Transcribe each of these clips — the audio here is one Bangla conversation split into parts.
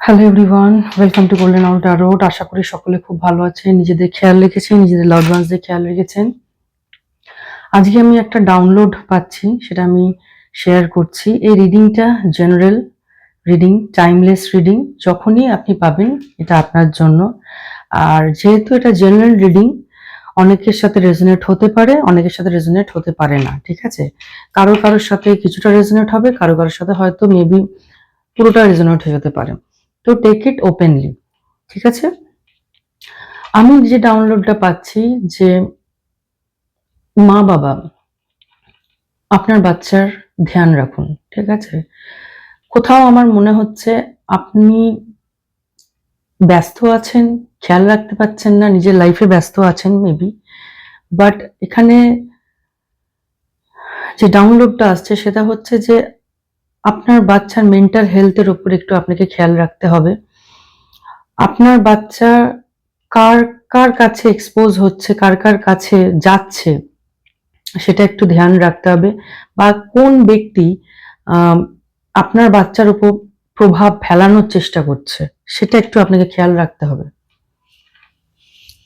Hello everyone, welcome to golden out tarot. আশা করি সকলে খুব ভালো আছেন, নিজেদের খেয়াল রেখেছেন, নিজেদের লাভড ওয়ান্সদের খেয়াল রেখেছেন। আজকে আমি একটা ডাউনলোড পাচ্ছি, সেটা আমি শেয়ার করছি। এই রিডিংটা জেনারেল রিডিং, টাইমলেস রিডিং। যখনই আপনি পাবেন এটা আপনার জন্য। আর যেহেতু এটা জেনারেল রিডিং, অনেকের সাথে রেজোনেট হতে পারে, অনেকের সাথে রেজোনেট হতে পারে না, ঠিক আছে? কারোর সাথে কিছুটা রেজোনেট হবে, কারোর সাথে হয়তো মেবি পুরোটা রেজোনেট হয়ে যেতে পারে। তো টেক ইট ওপেনলি, ঠিক আছে? আমি যে ডাউনলোডটা পাচ্ছি যে মা বাবা আপনার বাচ্চার ধ্যান রাখুন, ঠিক আছে? কোথাও আমার মনে হচ্ছে আপনি ব্যস্ত আছেন, খেয়াল রাখতে পারছেন না, নিজের লাইফে ব্যস্ত আছেন মেবি, বাট এখানে যে ডাউনলোডটা আসছে সেটা হচ্ছে যে আপনার বাচ্চার মেন্টাল হেলথের উপর একটু আপনাকে খেয়াল রাখতে হবে। আপনার বাচ্চা কার কার কাছে এক্সপোজ হচ্ছে, কার কার কাছে যাচ্ছে, সেটা একটু ধ্যান রাখতে হবে। বা কোন ব্যক্তি আপনার বাচ্চার উপর প্রভাব ফেলানোর চেষ্টা করছে, সেটা একটু আপনাকে খেয়াল রাখতে হবে।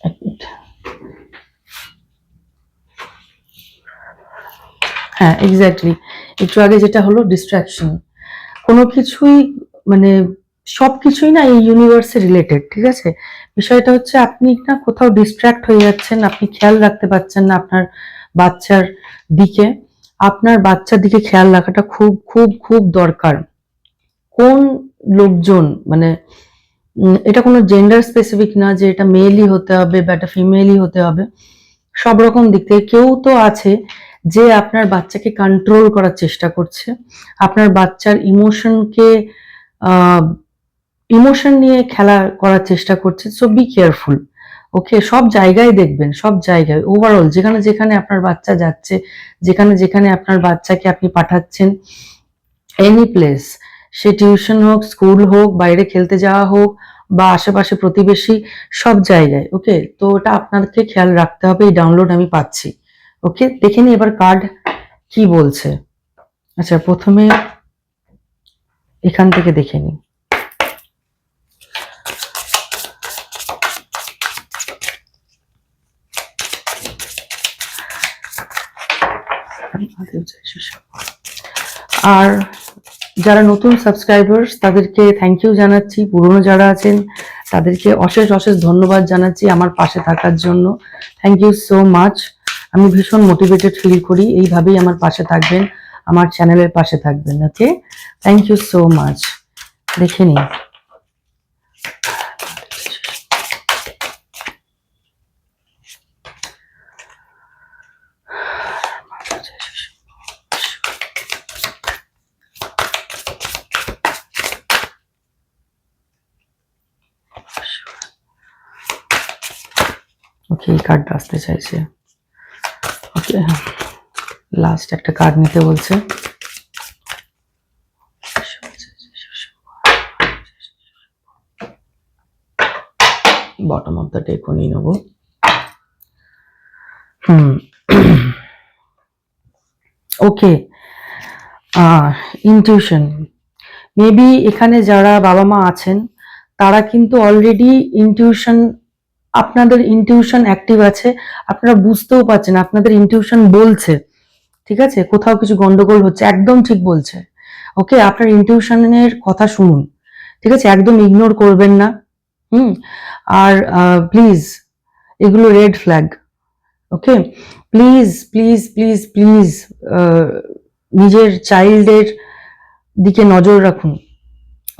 এক মিনিট। হ্যাঁ, এক্স্যাক্টলি। একটু আগে যেটা হলো ডিস্ট্রাকশন, কোনো কিছুই মানে সবকিছুই না এই ইউনিভার্সে রিলেটেড, ঠিক আছে? বিষয়টা হচ্ছে আপনি না কোথাও ডিস্ট্র্যাক্ট হয়ে যাচ্ছেন, আপনি খেয়াল রাখতে পারছেন না আপনার বাচ্চার দিকে। আপনার বাচ্চার দিকে খেয়াল রাখাটা খুব খুব খুব দরকার। কোন লোকজন মানে এটা কোনো জেন্ডার স্পেসিফিক না যে এটা মেলই হতে হবে বা এটা ফিমেলই হতে হবে। সব রকম দিক থেকে কেউ তো আছে যে আপনার বাচ্চাকে কন্ট্রোল করার চেষ্টা করছে, আপনার বাচ্চার ইমোশনকে ইমোশন নিয়ে খেলা করার চেষ্টা করছে। সো বি কেয়ারফুল, ওকে? সব জায়গায় দেখবেন, সব জায়গায় ওভারঅল যেখানে যেখানে আপনার বাচ্চা যাচ্ছে, যেখানে যেখানে আপনার বাচ্চাকে আপনি পাঠাচ্ছেন, এনি প্লেস, সে টিউশন হোক, স্কুল হোক, বাইরে খেলতে যাওয়া হোক বা আশেপাশে প্রতিবেশী, সব জায়গায়, ওকে? তো ওটা আপনাকে খেয়াল রাখতে হবে। এই ডাউনলোড আমি পাচ্ছি, ওকে? দেখে নি এবার কার্ড কি বলছে। আচ্ছা, প্রথমে এখান থেকে দেখে নি। আর যারা নতুন সাবস্ক্রাইবার্স তাদেরকে থ্যাংক ইউ জানাচ্ছি, পুরনো যারা আছেন তাদেরকে অশেষ অশেষ ধন্যবাদ জানাচ্ছি আমার পাশে থাকার জন্য। Thank you so much. আমি ভীষণ মোটিভেটেড ফিল করি, এইভাবেই আমার পাশে থাকবেন, আমার চ্যানেলের পাশে থাকবেন, okay? Thank you so much. দেখে নিন। ওকে, এই কার্ডটা আসতে চাইছে, ওকে? লাস্ট একটা কার্ড নিতে বলছে। বটম অফ দ্য ডেক নিয়ে নেবো। ওকে, ইনটিউশন। মেবি এখানে যারা বাবা মা আছেন তারা কিন্তু অলরেডি ইনটিউশন, আপনাদের ইনটিউশন অ্যাক্টিভ আছে, আপনারা বুঝতেও পারছেন, আপনাদের ইনটিউশন বলছে, ঠিক আছে, কোথাও কিছু গন্ডগোল হচ্ছে, একদম ঠিক বলছে, ওকে? আপনার ইনটিউশনের কথা শুনুন, ঠিক আছে? একদম ইগনোর করবেন না। আর প্লিজ, এগুলো red flag, okay? Please please please please নিজের চাইল্ডের দিকে নজর রাখুন,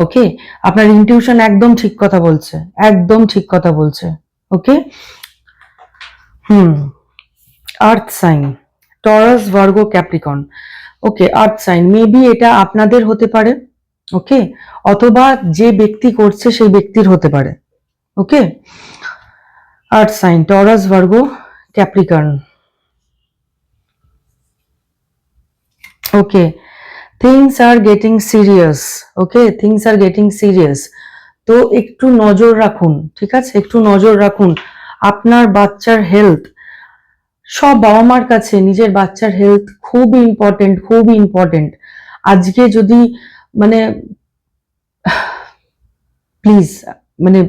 ওকে? আপনার ইনটিউশন একদম ঠিক কথা বলছে, একদম ঠিক কথা বলছে, okay? Earth sign, taurus, virgo, capricorn. Okay, earth sign, maybe এটা আপনাদের হতে পারে, ওকে? অথবা যে ব্যক্তি করছে সেই ব্যক্তির হতে পারে, okay? Earth sign, taurus, virgo, capricorn. Okay, things are getting serious, okay? Things are getting serious. তো একটু নজর রাখুন, ঠিক আছে? একটু নজর রাখুন। আপনার বাচ্চার হেলথ, সব বাবা মার কাছে নিজের বাচ্চার হেলথ খুব ইম্পর্টেন্ট, খুব ইম্পর্টেন্ট। আজকে যদি মানে প্লিজ, মানে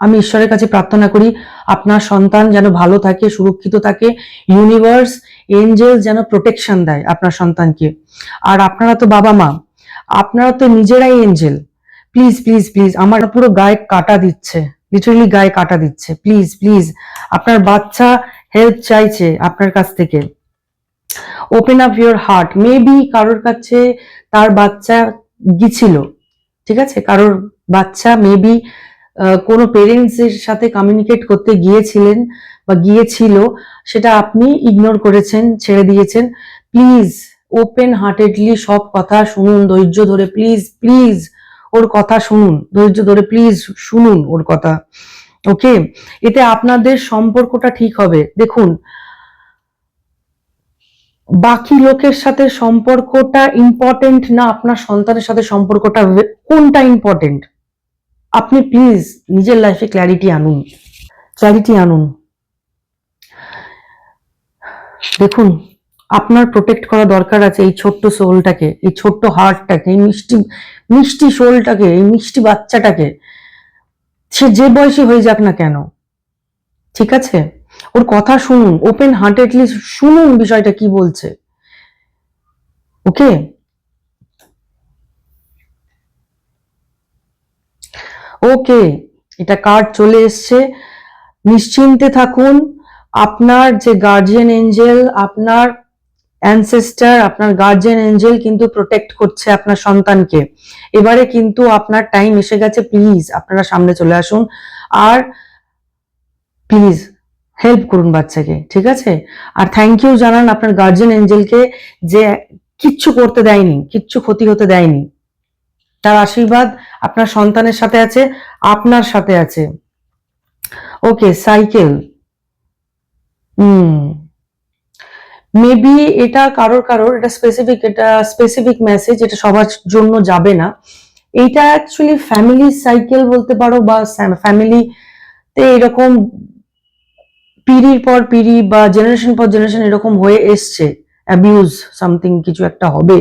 আমি ঈশ্বরের কাছে প্রার্থনা করি আপনার সন্তান যেন ভালো থাকে, সুরক্ষিত থাকে, ইউনিভার্স, এঞ্জেল যেন প্রোটেকশন দেয় আপনার সন্তানকে। আর আপনারা তো বাবা মা, আপনারা তো নিজেরাই এঞ্জেল। প্লিজ প্লিজ প্লিজ, আমার পুরো গায়ে কাটা দিচ্ছে, লিটারালি গায়ে কাটা দিচ্ছে। প্লিজ প্লিজ, আপনার বাচ্চা হেল্প চাইছে আপনার কাছ থেকে। Open up your heart. Maybe কারোর কাছে তার বাচ্চা গিয়েছিল, ঠিক আছে, কারোর বাচ্চা মেবি কোনো পেরেন্টস এর সাথে কমিউনিকেট করতে গিয়েছিলেন বা গিয়েছিল, সেটা আপনি ইগনোর করেছেন, ছেড়ে দিয়েছেন। প্লিজ ওপেন হার্টেডলি সব কথা শুনুন, ধৈর্য ধরে, প্লিজ প্লিজ ওর কথা শুনুন, ধৈর্য ধরে প্লিজ শুনুন ওর কথা। ওকে, এতে আপনাদের সম্পর্কটা ঠিক হবে। দেখুন, বাকি লোকের সাথে সম্পর্কটা ইম্পর্টেন্ট না, আপনার সন্তানের সাথে সম্পর্কটা, কোনটা ইম্পর্টেন্ট? আপনি প্লিজ নিজের লাইফে ক্ল্যারিটি আনুন, ক্ল্যারিটি আনুন। দেখুন, আপনার প্রোটেক্ট করা দরকার আছে এই ছোট্ট সোলটাকে, এই ছোট্ট হার্টটাকে, এই মিষ্টি মিষ্টি সোলটাকে, এই মিষ্টি বাচ্চাটাকে। সে যে বয়সী হয়ে যাক না কেন, ঠিক আছে, ওর কথা শুনুন, ওপেন হার্টেডলি শুনুন বিষয়টা কি বলছে। ওকে, ওকে, এটা কার্ড চলে এসছে। নিশ্চিন্তে থাকুন, আপনার যে গার্জিয়ান এঞ্জেল, আপনার অ্যানসেস্টার, আপনার গার্জিয়ান এঞ্জেল কিন্তু প্রোটেক্ট করছে আপনার সন্তানকে। এবারে কিন্তু আপনার টাইম এসে গেছে, প্লিজ আপনারা সামনে চলে আসুন আর প্লিজ হেল্প করুন বাচ্চাকে, ঠিক আছে। আর থ্যাংক ইউ জানান আপনার গার্জিয়ান এঞ্জেলকে, যে কিচ্ছু করতে দেয়নি, কিচ্ছু ক্ষতি হতে দেয়নি। তার আশীর্বাদ আপনার সন্তানের সাথে আছে, আপনার সাথে আছে। ওকে, সাইকেল। মেবি এটা কারোর কারোর, এটা স্পেসিফিক মেসেজ, এটা সবার জন্য যাবে না। এইটা অ্যাকচুয়ালি ফ্যামিলি সাইকেল বলতে পারো, বা ফ্যামিলিতে এরকম পিঢ়ির পর পিঢ়ি বা জেনারেশন পর জেনারেশন এরকম হয়ে এসছে। অ্যাবিউজ সামথিং কিছু একটা হবে,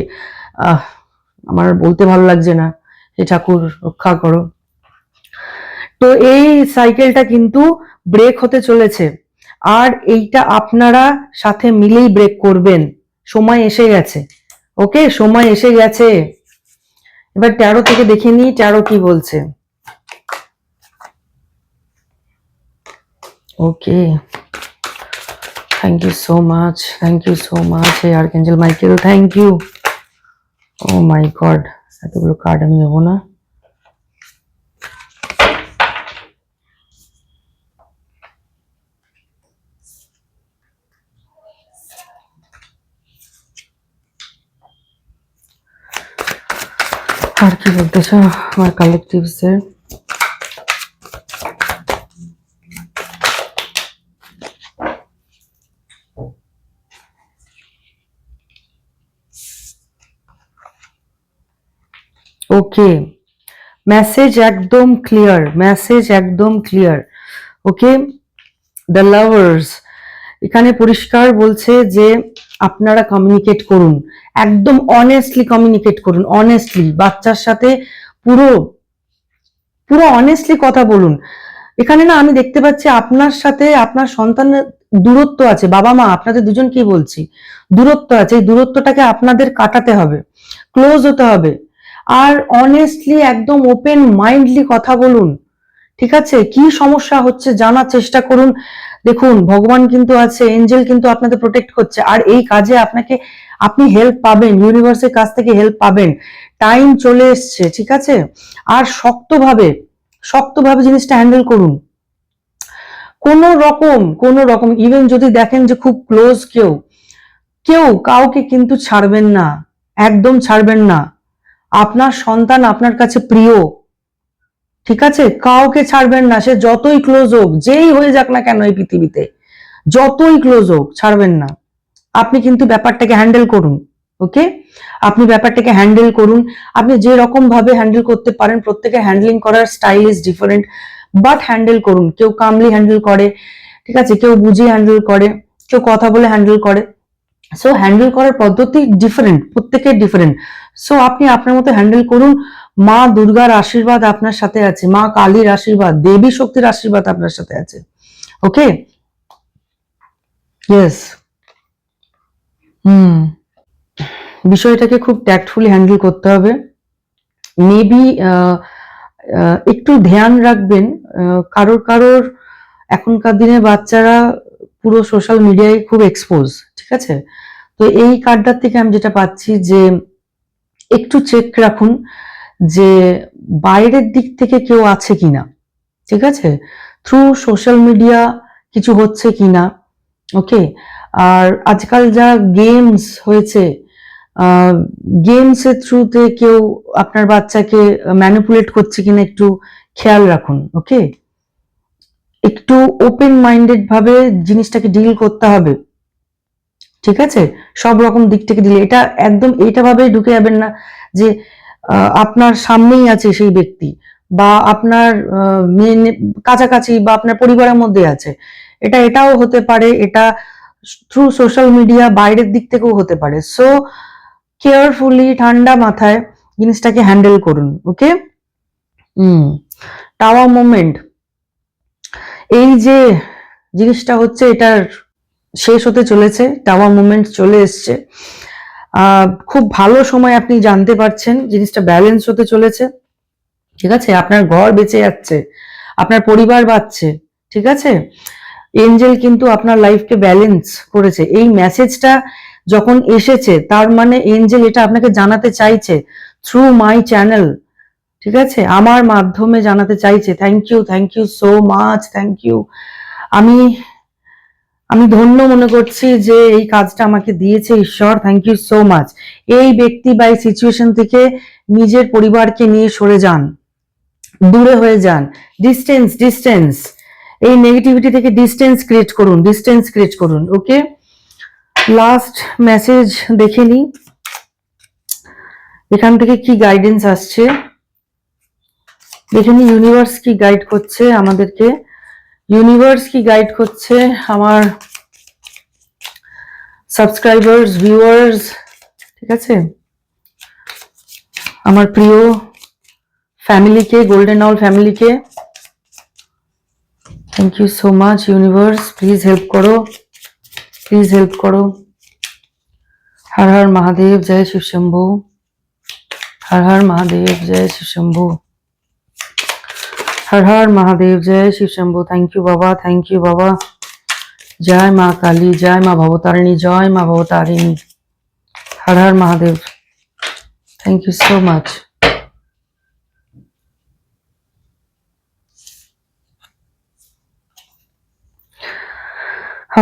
আমার বলতে ভালো লাগছে না, হে ঠাকুর রক্ষা করো। তো এই সাইকেলটা কিন্তু ব্রেক হতে চলেছে, আর এইটা আপনারা সাথে মিলেই ব্রেক করবেন। সময় এসে গেছে, ওকে, সময় এসে গেছে। এবার 13 থেকে দেখে নিই 13 কি বলছে। Okay, thank you so much, thank you so much hey archangel Michael, thank you. Oh my god, এতগুলো কার্ড আমি নেবো না। আর কি বলতেছ আমার কালেকটিভস এর? ওকে, মেসেজ একদম ক্লিয়ার, মেসেজ একদম ক্লিয়ার। ওকে, দ্য লাভার্স, এখানে পরিষ্কার বলছে যে আপনারা কমিউনিকেট করুন, একদম অনেস্টলি কমিউনিকেট করুন, অনেস্টলি বাচ্চার সাথে পুরো পুরো অনেস্টলি কথা বলুন। এখানে না আমি দেখতে পাচ্ছি আপনার সাথে আপনার সন্তানের দূরত্ব আছে, বাবা মা আপনাদের দুজনকেই বলছি, দূরত্ব আছে, এই দূরত্বটাকে আপনাদের কাটাতে হবে, ক্লোজ হতে হবে। আর অনেস্টলি একদম ওপেন মাইন্ডলি কথা বলুন, ঠিক আছে, কি সমস্যা হচ্ছে জানার চেষ্টা করুন। দেখুন, ভগবান কিন্তু আছে, এঞ্জেল কিন্তু আপনাদের প্রোটেক্ট করছে, আর এই কাজে আপনি হেল্প পাবেন, ইউনিভার্সের কাছ থেকে হেল্প পাবেন। টাইম চলে এসছে, ঠিক আছে। আর শক্তভাবে শক্তভাবে জিনিসটা হ্যান্ডেল করুন। কোনো রকম ইভেন যদি দেখেন যে খুব ক্লোজ কেউ কেউ কাউকে কিন্তু ছাড়বেন না, একদম ছাড়বেন না। আপনার সন্তান আপনার কাছে প্রিয়, ঠিক আছে, কাউকে ছাড়বেন না, সে যতই ক্লোজ হোক, যেই হয়ে যাক না কেন এই পৃথিবীতে, যতই ক্লোজ হোক ছাড়বেন না। আপনি কিন্তু ব্যাপারটাকে হ্যান্ডেল করুন। ওকে, আপনি ব্যাপারটাকে হ্যান্ডেল করুন, আপনি যে রকম ভাবে হ্যান্ডেল করতে পারেন, প্রত্যেকের হ্যান্ডলিং করার style is different, but handle করুন। কেউ কামলি হ্যান্ডেল করে, ঠিক আছে, কেউ বুঝিয়ে হ্যান্ডেল করে, কেউ কথা বলে হ্যান্ডেল করে। সো হ্যান্ডেল করার পদ্ধতি ডিফারেন্ট, প্রত্যেকের ডিফারেন্ট। সো আপনি আপনার মতো হ্যান্ডেল করুন, মা দুর্গার আশীর্বাদ আপনার সাথে আছে, মা কালীর আশীর্বাদ, দেবী শক্তির আশীর্বাদ আপনার সাথে আছে। ওকে, ইয়েস। বিষয়টাকে খুব ট্যাক্টফুলি হ্যান্ডেল করতে হবে। মেবি একটু ধ্যান রাখবেন। কারোর কারোর এখনকার দিনে বাচ্চারা পুরো সোশ্যাল মিডিয়ায় খুব এক্সপোজ, ঠিক আছে? তো এই কার্ডটার থেকে আমি যেটা পাচ্ছি যে একটু চেক রাখুন যে বাইরের দিক থেকে কেউ আছে কিনা, ঠিক আছে? থ্রু সোশ্যাল মিডিয়া কিছু হচ্ছে কিনা। ওকে, আর আজকাল যা গেমস হয়েছে, গেমসের থ্রুতে কেউ আপনার বাচ্চাকে ম্যানিপুলেট করছে কিনা একটু খেয়াল রাখুন। ওকে, একটু ওপেন মাইন্ডেড ভাবে জিনিসটাকে ডিল করতে হবে, ঠিক আছে? সব রকম দিক থেকে ডিল, এটা একদম এইটা ভাবে ঢুকে যাবেন না যে আপনার সামনেই আছে সেই ব্যক্তি, বা আপনার কাছাকাছি, বা আপনার পরিবারের মধ্যে আছে। এটাও হতে পারে, এটা থ্রু সোশ্যাল মিডিয়া বাইরের দিক থেকেও হতে পারে। সো কেয়ারফুলি, ঠান্ডা মাথায় জিনিসটাকে হ্যান্ডেল করুন। ওকে, টাওয়ার মোমেন্ট, এই যে জিনিসটা হচ্ছে এটার শেষ হতে চলেছে, টাওয়ার মোমেন্ট চলে এসছে। খুব ভালো সময় আপনি জানতে পারছেন, জিনিসটা ব্যালেন্স হতে চলেছে, ঠিক আছে? আপনার ঘর বেঁচে যাচ্ছে, আপনার পরিবার বাঁচছে, ঠিক আছে? এঞ্জেল কিন্তু আপনার লাইফকে ব্যালেন্স করেছে। এই মেসেজটা যখন এসেছে তার মানে এঞ্জেল এটা আপনাকে জানাতে চাইছে থ্রু মাই চ্যানেল, ঠিক আছে? আমার মাধ্যমে জানাতে চাইছে। Thank you so much, thank you. আমি ধন্য মনে করছি যে এই কাজটা আমাকে দিয়েছে ঈশ্বর। Thank you so much. এই ব্যক্তি বা এই সিচুয়েশন থেকে নিজের পরিবারকে নিয়ে সরে যান, দূরে হয়ে যান। ডিস্টেন্স, এই নেগেটিভিটি থেকে ডিস্টেন্স ক্রিয়েট করুন। ওকে, লাস্ট মেসেজ দেখে নি এখান থেকে কি গাইডেন্স আসছে, দেখে নি ইউনিভার্স কি গাইড করছে আমাদেরকে। ইউনিভার্স কি গাইড করছে আমার সাবস্ক্রাইবার্স, ভিউয়ার্স, ঠিক আছে? আমার প্রিয় ফ্যামিলিকে, গোল্ডেন অল ফ্যামিলিকে thank you so much. Universe please help করো। হর হর মহাদেব, জয় শিব শম্ভু। হর হর মহাদেব, জয় শিব শম্ভু। হর হর মহাদেব, জয় শিব শম্ভু। থ্যাংক ইউ বাবা। জয় মা কালী, জয় মা ভবতারিণী, জয় মা Bhabatarini. Har Har Mahadev, thank you so much.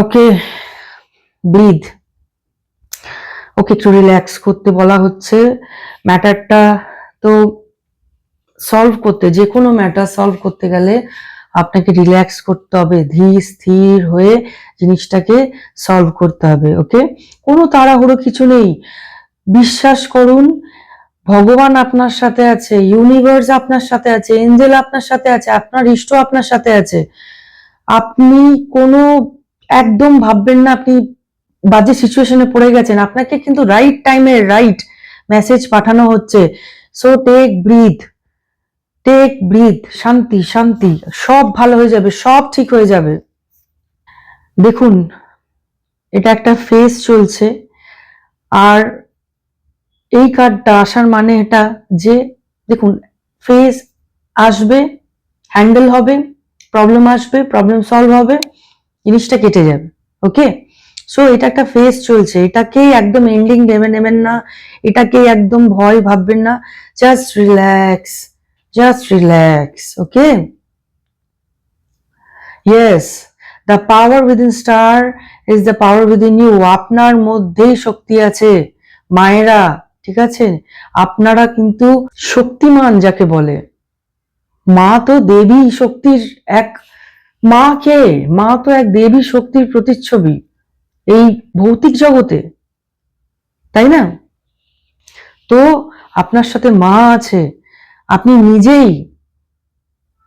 Okay, breathe. Okay, একটু রিল্যাক্স করতে বলা হচ্ছে। ম্যাটারটা তো সলভ করতে, যে কোনো ম্যাটার সলভ করতে গেলে আপনাকে রিল্যাক্স করতে হবে, ধীর স্থির হয়ে জিনিসটাকে সলভ করতে হবে। ওকে, কোনো তাড়াহুড়ো কিছু নেই। বিশ্বাস করুন, ভগবান আপনার সাথে আছে, ইউনিভার্স আপনার সাথে আছে, এঞ্জেল আপনার সাথে আছে, আপনার ইষ্ট আপনার সাথে আছে। আপনি কোনো একদম ভাববেন না আপনি বাজে সিচুয়েশনে পড়ে গেছেন। আপনাকে কিন্তু রাইট টাইমে রাইট মেসেজ পাঠানো হচ্ছে। সো টেক ব্রিথ, শান্তি, সব ভালো হয়ে যাবে, সব ঠিক হয়ে যাবে। দেখুন, এটা একটা ফেজ চলছে, আর এই কার্ডটা আসার মানে এটা যে দেখুন, ফেজ আসবে, হ্যান্ডেল হবে, প্রবলেম আসবে, প্রবলেম সলভ হবে, জিনিসটা কেটে যাবে। ওকে, সো এটা একটা ফেজ চলছে, এটাকেই একদম এন্ডিং নেবেন না, এটাকেই একদম ভয় ভাববেন না। Just relax. Okay, yes, the power within star is the power within you. আপনার মধ্যেই শক্তি আছে মায়েরা, ঠিক আছে? আপনারা কিন্তু শক্তিমান যাকে বলে। মা তো দেবী শক্তির এক, মা তো এক দেবী শক্তির প্রতিচ্ছবি এই ভৌতিক জগতে, তাই না? তো আপনার সাথে মা আছে, আপনি নিজেই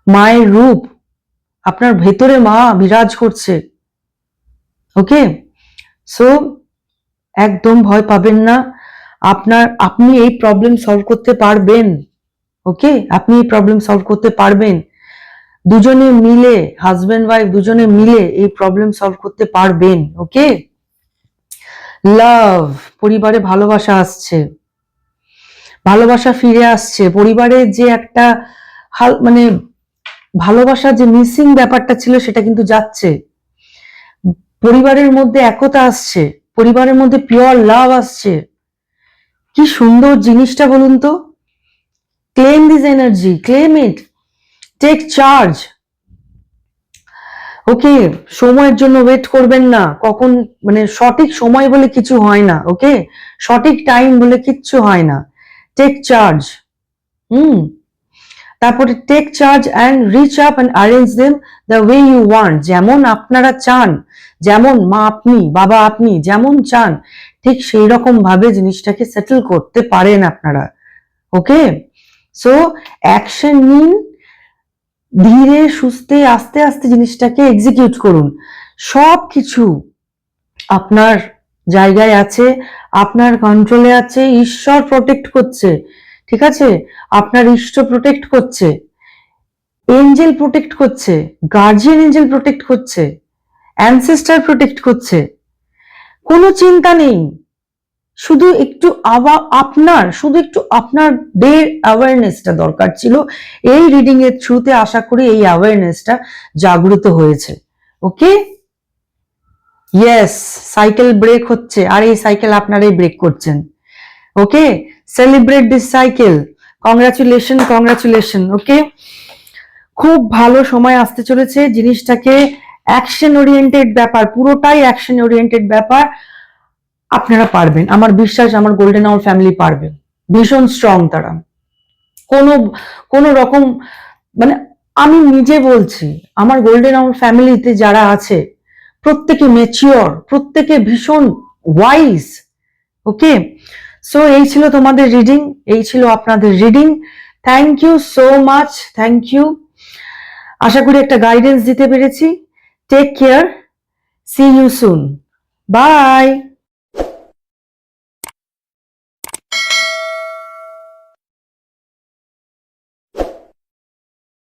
মায়ের রূপ, আপনার ভেতরে মা বিরাজ করছে। ওকে, সো একদম ভয় পাবেন না। আপনি এই প্রবলেম সলভ করতে পারবেন। ওকে, আপনি এই প্রবলেম সলভ করতে পারবেন, দুজনে মিলে, হাজবেন্ড ওয়াইফ দুজনে মিলে এই প্রবলেম সলভ করতে পারবেন। ওকে, লাভ, পরিবারে ভালোবাসা আসছে, ভালোবাসা ফিরে আসছে, পরিবারে যে একটা মানে ভালোবাসা যে মিসিং ব্যাপারটা ছিল সেটা কিন্তু যাচ্ছে, পরিবারের মধ্যে একতা আসছে, পরিবারের মধ্যে পিওর লাভ আসছে। কি সুন্দর জিনিসটা বলুন তো। Claim this energy, claim it, take charge. Okay, সময়ের জন্য ওয়েট করবেন না, কখন মানে সঠিক সময় বলে কিছু হয় না। ওকে, সঠিক টাইম বলে কিচ্ছু হয় না। Take charge. তারপরে take charge and reach up and arrange them the way you want. যেমন আপনারা চান, যেমন মা আপনি, বাবা আপনি যেমন চান, ঠিক সেই রকম ভাবে জিনিসটাকে সেটেল করতে পারেন আপনারা। ওকে, সো অ্যাকশন নিন, ধীরে সুস্থে আস্তে আস্তে জিনিসটাকে এক্সিকিউট করুন। সব কিছু আপনার জায়গায় আছে, আপনার কন্ট্রোলে আছে, ঈশ্বর প্রোটেক্ট করছে। ঠিক আছে, আপনার ইষ্ট প্রোটেক্ট করছে, এঞ্জেল প্রোটেক্ট করছে, গার্জিয়ান এঞ্জেল প্রোটেক্ট করছে, অ্যানসেস্টার প্রোটেক্ট করছে। কোনো চিন্তা নেই, শুধু একটু আপনার দের অ্যাওয়ারনেসটা দরকার ছিল। এই রিডিং এর থ্রুতে আশা করি এই অ্যাওয়ারনেসটা জাগ্রত হয়েছে। ওকে, ইয়েস, সাইকেল ব্রেক হচ্ছে, আর এই সাইকেল আপনারাই ব্রেক করছেন। Okay, celebrate this cycle, congratulation, congratulation. Okay, খুব ভালো সময় আসতে চলেছে, জিনিসটাকে অ্যাকশন ওরিয়েন্টেড ব্যাপার, পুরোটাই অ্যাকশন ওরিয়েন্টেড ব্যাপার। আপনারা পারবেন, আমার বিশ্বাস, আমার গোল্ডেন আওয়ার ফ্যামিলি পারবে, ভীষণ স্ট্রং তারা। কোনো রকম মানে আমি নিজে বলছি, আমার গোল্ডেন আওয়ার ফ্যামিলিতে যারা আছে প্রত্যেকে ম্যাচিওর, প্রত্যেকে ভীষণ ওয়াইজ। ওকে, সো এই ছিল তোমাদের রিডিং, এই ছিল আপনাদের reading. Thank you so much, thank you. আশা করি একটা গাইডেন্স দিতে পেরেছি। Take care, see you soon, by.